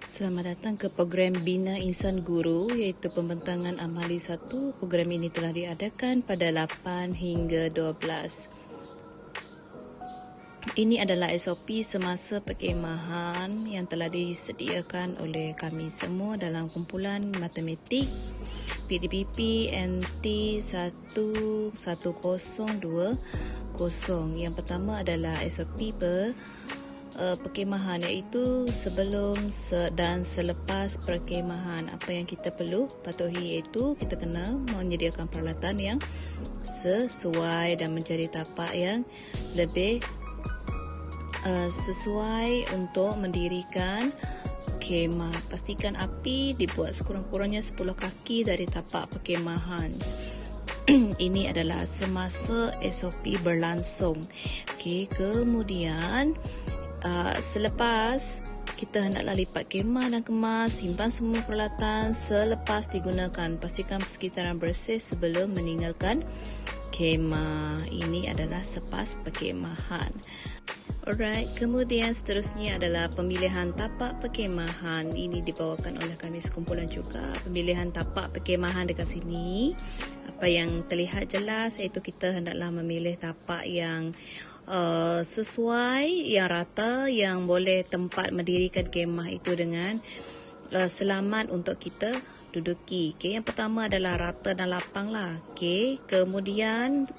Selamat datang ke program Bina Insan Guru iaitu pembentangan Amali 1. Program ini telah diadakan pada 8 hingga 12. Ini adalah SOP semasa perkhemahan yang telah disediakan oleh kami semua dalam kumpulan matematik PDPP NT 11020. Yang pertama adalah SOP perkhemahan, iaitu sebelum dan selepas perkhemahan. Apa yang kita perlu patuhi iaitu kita kena menyediakan peralatan yang sesuai dan mencari tapak yang lebih sesuai untuk mendirikan kemah. Pastikan api dibuat sekurang-kurangnya 10 kaki dari tapak perkhemahan. Ini adalah semasa SOP berlangsung. Kemudian selepas kita hendaklah lipat kemah dan kemas, simpan semua peralatan selepas digunakan. Pastikan persekitaran bersih sebelum meninggalkan kemah. Ini adalah selepas perkhemahan. Alright, kemudian seterusnya adalah pemilihan tapak perkhemahan. Ini dibawakan oleh kami sekumpulan juga. Pemilihan tapak perkhemahan dekat sini, apa yang terlihat jelas iaitu kita hendaklah memilih tapak yang sesuai, yang rata, yang boleh tempat mendirikan kemah itu dengan selamat untuk kita duduki. Yang pertama adalah rata dan lapang lah. Kemudian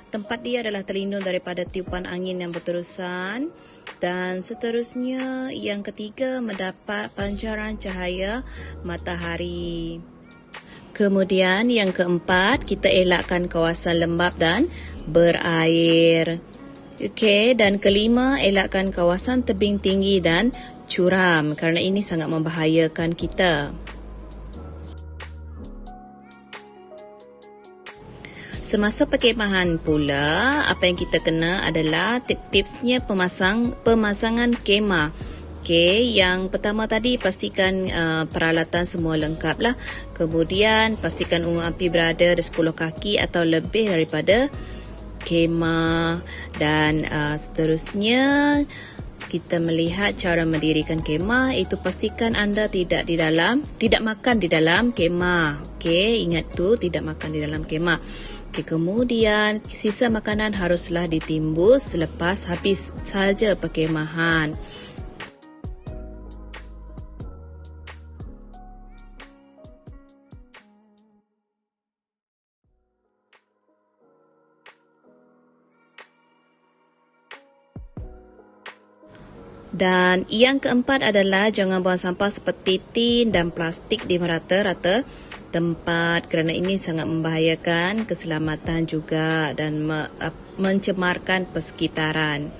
tempat dia adalah terlindung daripada tiupan angin yang berterusan. Dan seterusnya, yang ketiga, mendapat pancaran cahaya matahari. Kemudian yang keempat, kita elakkan kawasan lembap dan berair. Dan kelima, elakkan kawasan tebing tinggi dan curam kerana ini sangat membahayakan kita. Semasa perkhemahan pula, apa yang kita kena adalah tipsnya pemasangan kemah. Yang pertama tadi, pastikan peralatan semua lengkap lah. Kemudian pastikan ungu api berada di 10 kaki atau lebih daripada kemah. Dan seterusnya kita melihat cara mendirikan kemah, itu pastikan anda tidak makan di dalam kemah. Ingat tu, tidak makan di dalam kemah. Kemudian sisa makanan haruslah ditimbus selepas habis saja perkhemahan. Dan yang keempat adalah jangan buang sampah seperti tin dan plastik di merata-rata tempat kerana ini sangat membahayakan keselamatan juga dan mencemarkan persekitaran.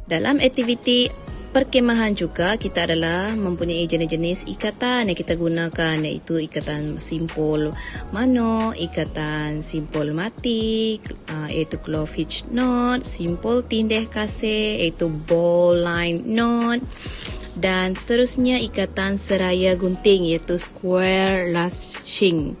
Dalam aktiviti perkhemahan juga, kita adalah mempunyai jenis-jenis ikatan yang kita gunakan, iaitu ikatan simpul mano, ikatan simpul mati, iaitu clove-hitch knot, simpul tindih kasih, iaitu ball line knot, dan seterusnya ikatan seraya gunting, iaitu square lashing.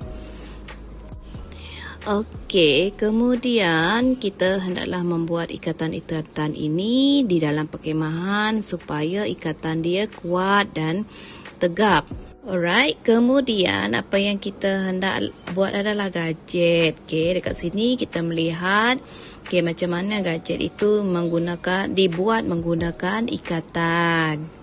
Kemudian kita hendaklah membuat ikatan-ikatan ini di dalam perkhemahan supaya ikatan dia kuat dan tegap. Alright, kemudian apa yang kita hendak buat adalah gadget. Dekat sini kita melihat macam mana gadget itu dibuat menggunakan ikatan.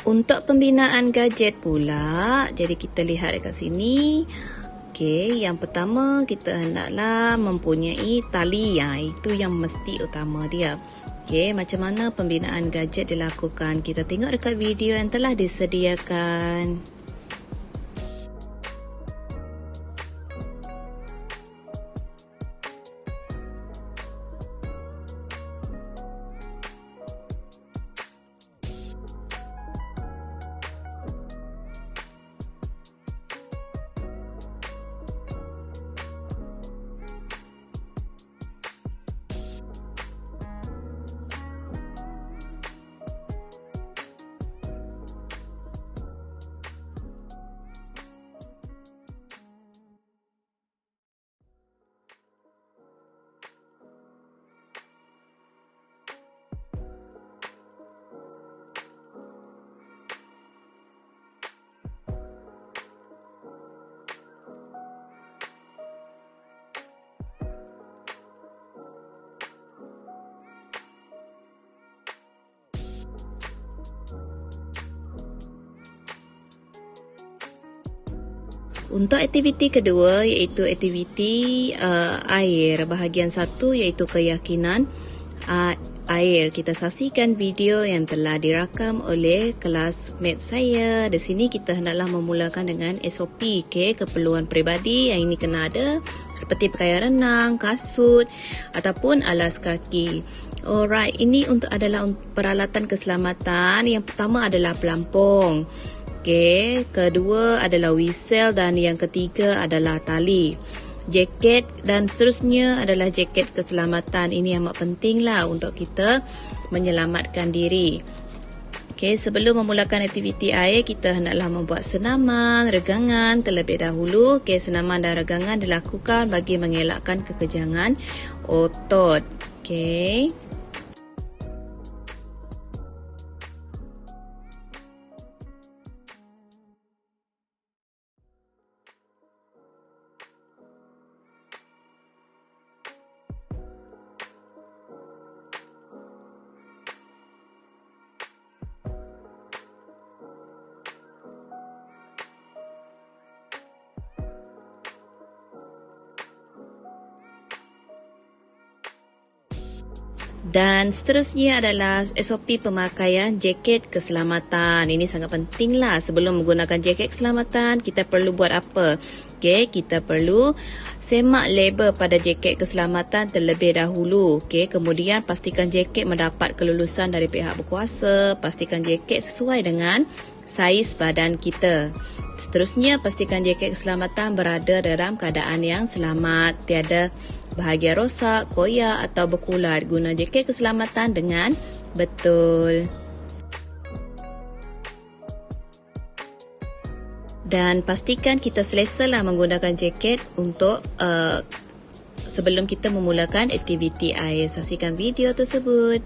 Untuk pembinaan gadget pula, jadi kita lihat dekat sini, Okey, yang pertama kita hendaklah mempunyai tali, itu yang mesti utama dia. Okey, macam mana pembinaan gadget dilakukan? Kita tengok dekat video yang telah disediakan. Untuk aktiviti kedua iaitu aktiviti air, bahagian satu iaitu keyakinan air. Kita saksikan video yang telah dirakam oleh classmate saya. Di sini kita hendaklah memulakan dengan SOP, keperluan peribadi yang ini kena ada seperti pakaian renang, kasut ataupun alas kaki. Alright, ini adalah peralatan keselamatan. Yang pertama adalah pelampung. Kedua adalah whistle dan yang ketiga adalah tali. Jaket dan seterusnya adalah jaket keselamatan. Ini amat penting lah untuk kita menyelamatkan diri. Sebelum memulakan aktiviti air, kita hendaklah membuat senaman, regangan terlebih dahulu. Senaman dan regangan dilakukan bagi mengelakkan kekejangan otot. Dan seterusnya adalah SOP pemakaian jaket keselamatan. Ini sangat pentinglah. Sebelum menggunakan jaket keselamatan, kita perlu buat apa? Kita perlu semak label pada jaket keselamatan terlebih dahulu. Kemudian pastikan jaket mendapat kelulusan dari pihak berkuasa. Pastikan jaket sesuai dengan saiz badan kita. Seterusnya, pastikan jaket keselamatan berada dalam keadaan yang selamat. Tiada bahagian rosak, koyak atau berkulat. Guna jaket keselamatan dengan betul. Dan pastikan kita selesalah menggunakan jaket untuk sebelum kita memulakan aktiviti air. Saksikan video tersebut.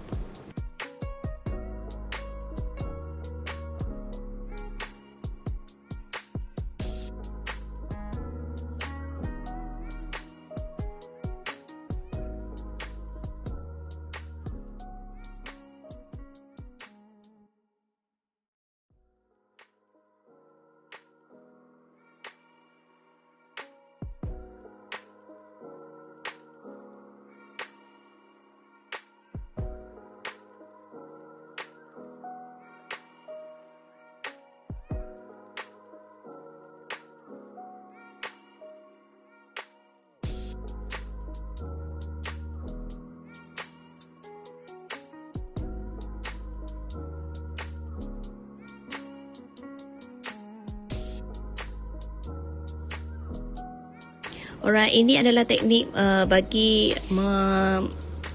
Alright, ini adalah teknik bagi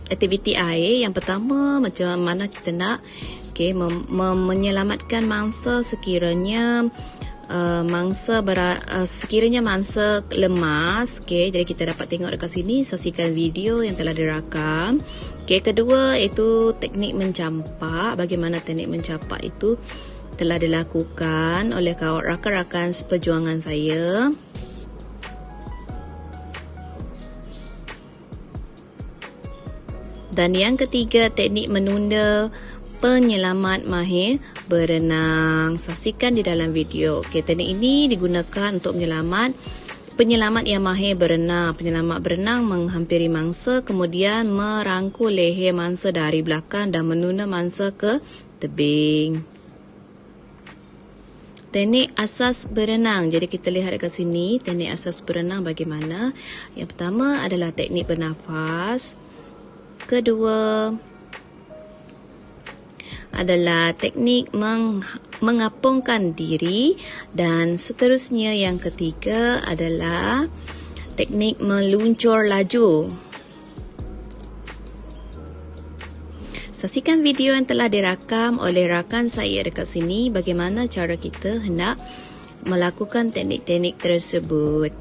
aktiviti air. Yang pertama, macam mana kita nak menyelamatkan mangsa sekiranya mangsa lemas. Jadi kita dapat tengok dekat sini, saksikan video yang telah dirakam. Kedua iaitu teknik mencampak. Bagaimana teknik mencampak itu telah dilakukan oleh rakan-rakan seperjuangan saya. Dan yang ketiga, teknik menunda penyelamat mahir berenang. Saksikan di dalam video. Teknik ini digunakan untuk menyelamat penyelamat yang mahir berenang. Penyelamat berenang menghampiri mangsa, kemudian merangkul leher mangsa dari belakang dan menuna mangsa ke tebing. Teknik asas berenang. Jadi kita lihat dekat sini, teknik asas berenang bagaimana. Yang pertama adalah teknik bernafas. Kedua adalah teknik mengapungkan diri, dan seterusnya yang ketiga adalah teknik meluncur laju. Saksikan video yang telah dirakam oleh rakan saya dekat sini bagaimana cara kita hendak melakukan teknik-teknik tersebut.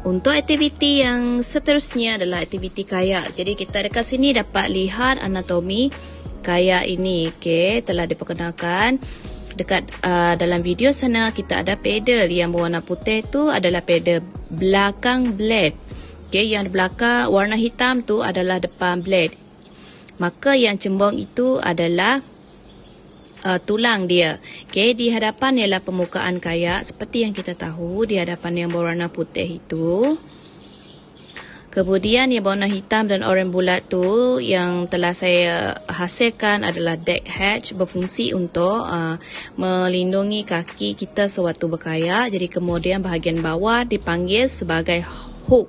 Untuk aktiviti yang seterusnya adalah aktiviti kayak. Jadi kita dekat sini dapat lihat anatomi kayak ini. Okey, telah diperkenalkan. Dekat dalam video sana kita ada pedal yang berwarna putih tu adalah pedal belakang blade. Okey, yang belakang warna hitam tu adalah depan blade. Maka yang cembung itu adalah tulang dia. Okey, di hadapan ialah permukaan kayak seperti yang kita tahu, di hadapan yang berwarna putih itu. Kemudian yang berwarna hitam dan oranye bulat tu yang telah saya hasilkan adalah deck hatch, berfungsi untuk melindungi kaki kita sewaktu berkayak. Jadi kemudian bahagian bawah dipanggil sebagai hook.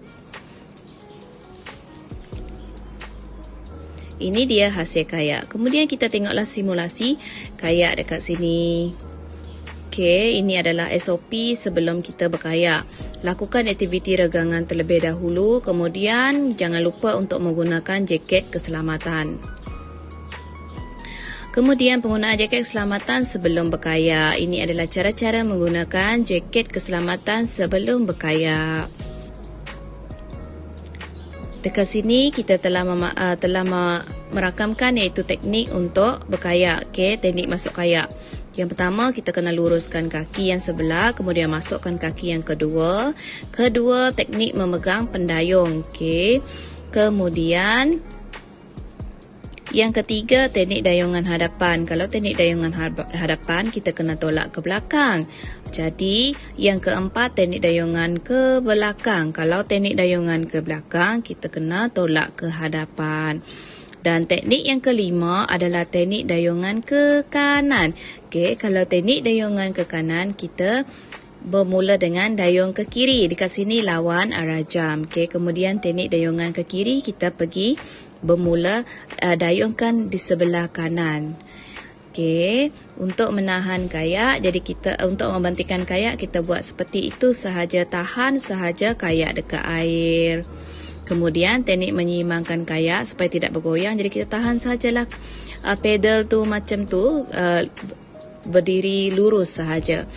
Ini dia hasil kayak. Kemudian kita tengoklah simulasi kayak dekat sini. Okey, ini adalah SOP sebelum kita berkayak. Lakukan aktiviti regangan terlebih dahulu. Kemudian jangan lupa untuk menggunakan jaket keselamatan. Kemudian penggunaan jaket keselamatan sebelum berkayak. Ini adalah cara-cara menggunakan jaket keselamatan sebelum berkayak. Dekat sini kita telah merakamkan iaitu teknik untuk berkayak. Okey, teknik masuk kayak. Yang pertama kita kena luruskan kaki yang sebelah, kemudian masukkan kaki yang kedua. Kedua, teknik memegang pendayung. Okey. Kemudian yang ketiga, teknik dayungan hadapan. Kalau teknik dayungan hadapan, kita kena tolak ke belakang. Jadi, yang keempat, teknik dayungan ke belakang. Kalau teknik dayungan ke belakang, kita kena tolak ke hadapan. Dan teknik yang kelima adalah teknik dayungan ke kanan. Okey, kalau teknik dayungan ke kanan, kita bermula dengan dayung ke kiri. Dekat sini lawan arah jam. Okey, kemudian teknik dayungan ke kiri, kita pergi bermula dayungkan di sebelah kanan. Okey, untuk menahan kayak, jadi kita untuk membentikan kayak kita buat seperti itu sahaja, tahan sahaja kayak dekat air. Kemudian teknik menyeimbangkan kayak supaya tidak bergoyang. Jadi kita tahan sahajalah pedal tu macam tu, berdiri lurus sahaja.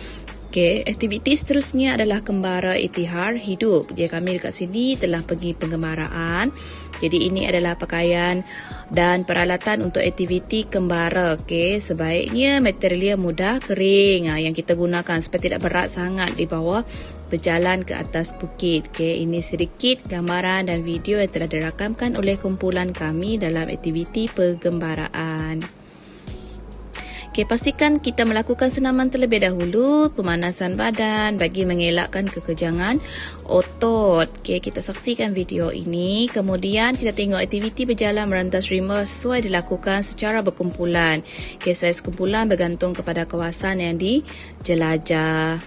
Okey, aktiviti seterusnya adalah kembara Itihar hidup. Dia kami dekat sini telah pergi penggembaraan. Jadi ini adalah pakaian dan peralatan untuk aktiviti kembara. Okey, sebaiknya materialnya mudah kering yang kita gunakan supaya tidak berat sangat di bawah berjalan ke atas bukit. Okey, ini sedikit gambaran dan video yang telah dirakamkan oleh kumpulan kami dalam aktiviti penggembaraan. Okay, pastikan kita melakukan senaman terlebih dahulu, pemanasan badan bagi mengelakkan kekejangan otot. Okay, kita saksikan video ini. Kemudian kita tengok aktiviti berjalan merentas rimba sesuai dilakukan secara berkumpulan. Okay, saiz kumpulan bergantung kepada kawasan yang dijelajah.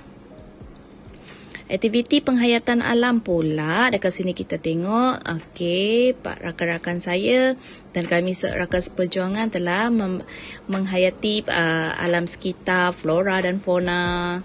Aktiviti penghayatan alam pula, dekat sini kita tengok, okey, rakan-rakan saya dan kami rakan seperjuangan telah menghayati alam sekitar, flora dan fauna.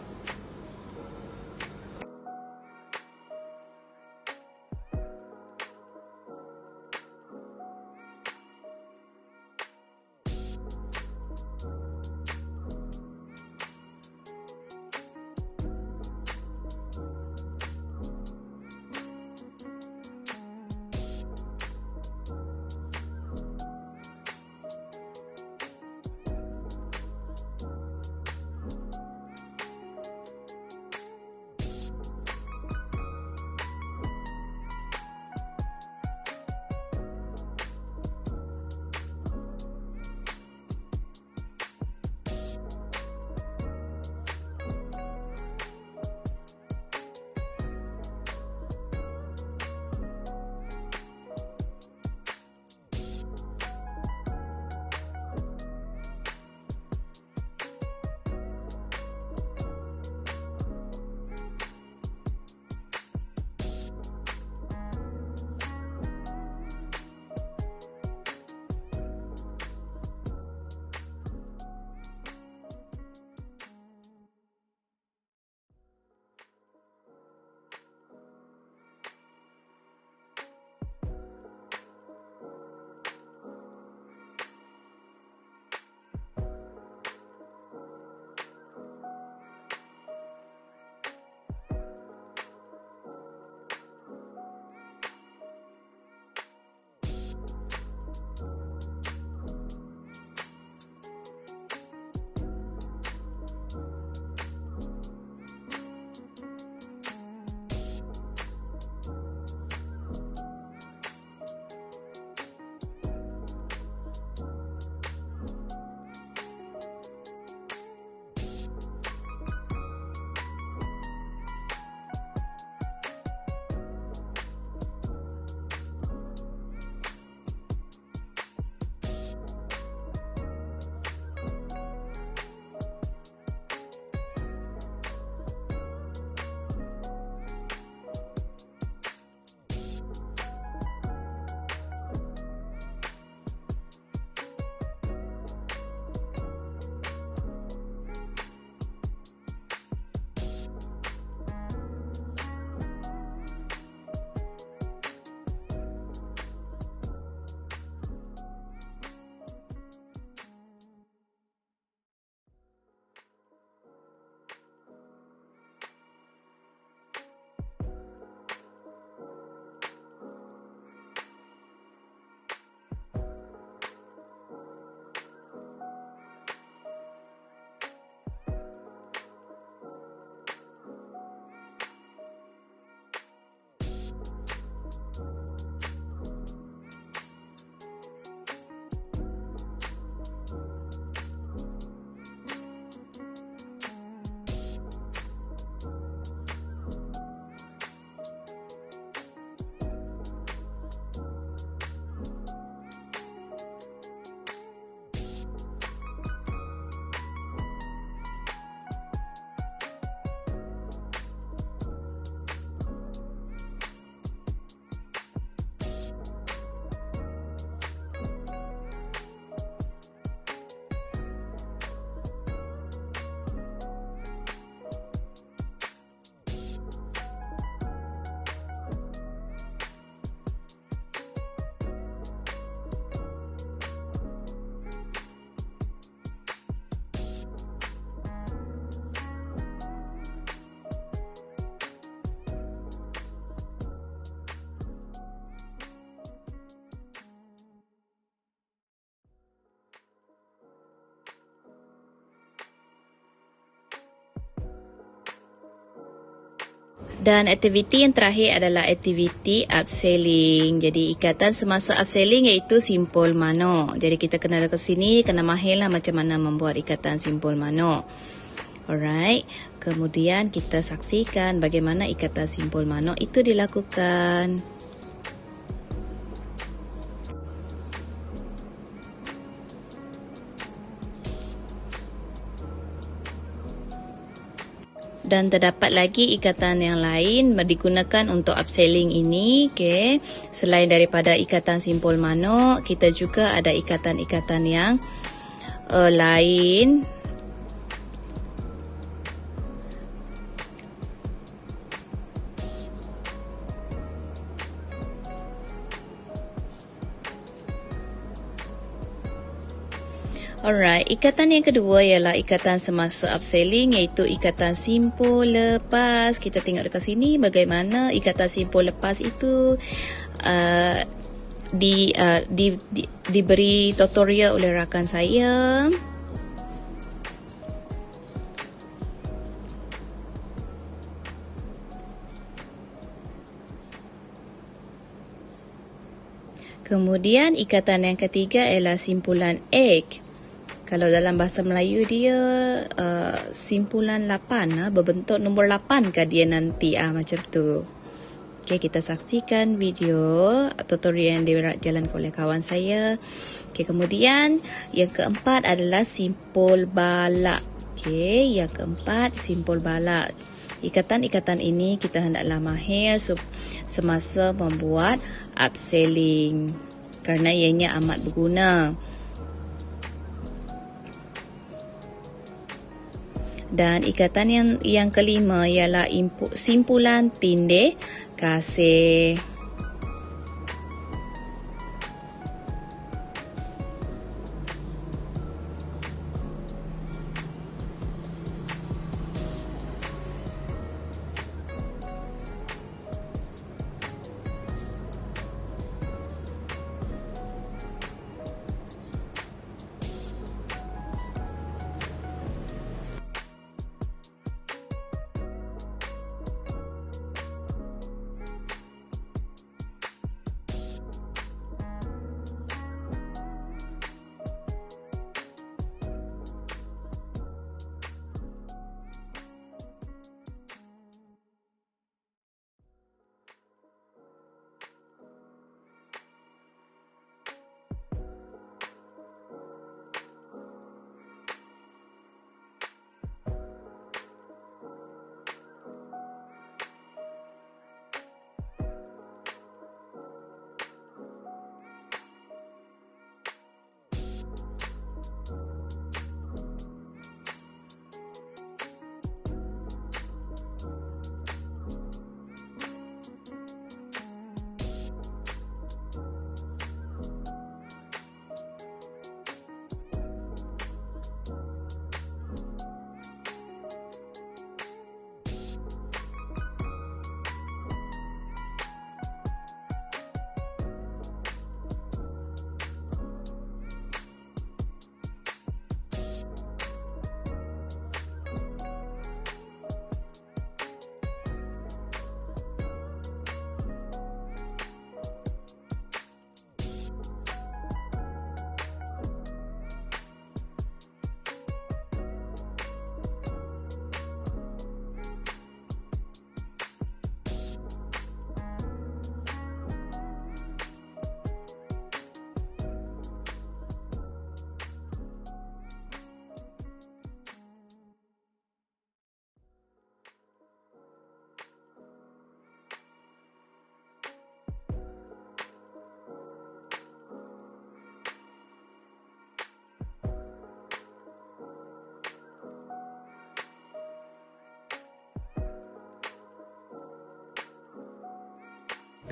Dan aktiviti yang terakhir adalah aktiviti upselling. Jadi ikatan semasa upselling iaitu simpul mano. Jadi kita kena ke sini, kena mahirlah macam mana membuat ikatan simpul mano. Alright. Kemudian kita saksikan bagaimana ikatan simpul mano itu dilakukan. Dan terdapat lagi ikatan yang lain digunakan untuk upselling ini. Okay. Selain daripada ikatan simpul mano, kita juga ada ikatan-ikatan yang lain. Alright, ikatan yang kedua ialah ikatan semasa upselling iaitu ikatan simpul lepas. Kita tengok dekat sini bagaimana ikatan simpul lepas itu diberi tutorial oleh rakan saya. Kemudian ikatan yang ketiga ialah simpulan egg. Kalau dalam bahasa Melayu dia simpulan 8, berbentuk nombor 8 ke dia nanti macam tu. Okay, kita saksikan video tutorial yang dijalankan oleh kawan saya. Okay, kemudian yang keempat adalah simpul balak. Okay, yang keempat simpul balak. Ikatan-ikatan ini kita hendaklah mahir semasa membuat upselling kerana ianya amat berguna. Dan ikatan yang kelima ialah simpulan tindih kasih.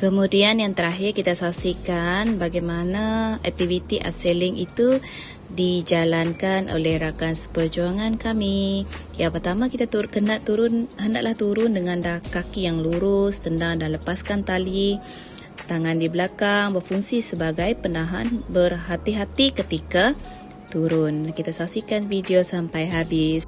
Kemudian yang terakhir kita saksikan bagaimana aktiviti upselling itu dijalankan oleh rakan seperjuangan kami. Yang pertama kita hendaklah turun dengan kaki yang lurus, tendang dan lepaskan tali. Tangan di belakang berfungsi sebagai penahan, berhati-hati ketika turun. Kita saksikan video sampai habis.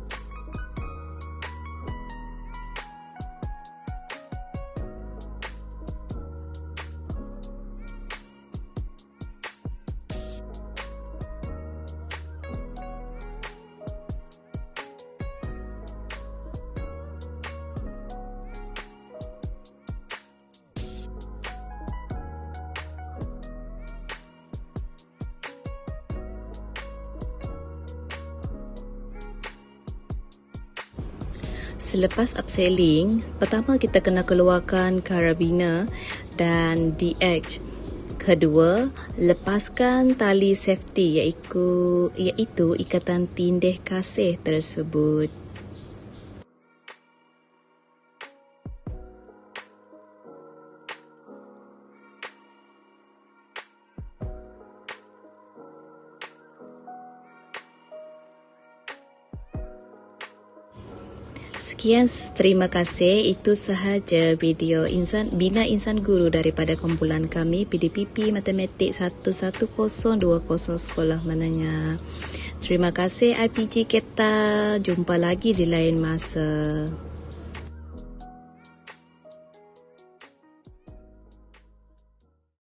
Selepas upselling, pertama kita kena keluarkan karabiner dan DH. Kedua, lepaskan tali safety iaitu ikatan tindih kasih tersebut. Sekian, terima kasih. Itu sahaja video Bina Insan Guru daripada kumpulan kami PDPP Matematik 112020 Sekolah Menengah. Terima kasih IPG kita. Jumpa lagi di lain masa.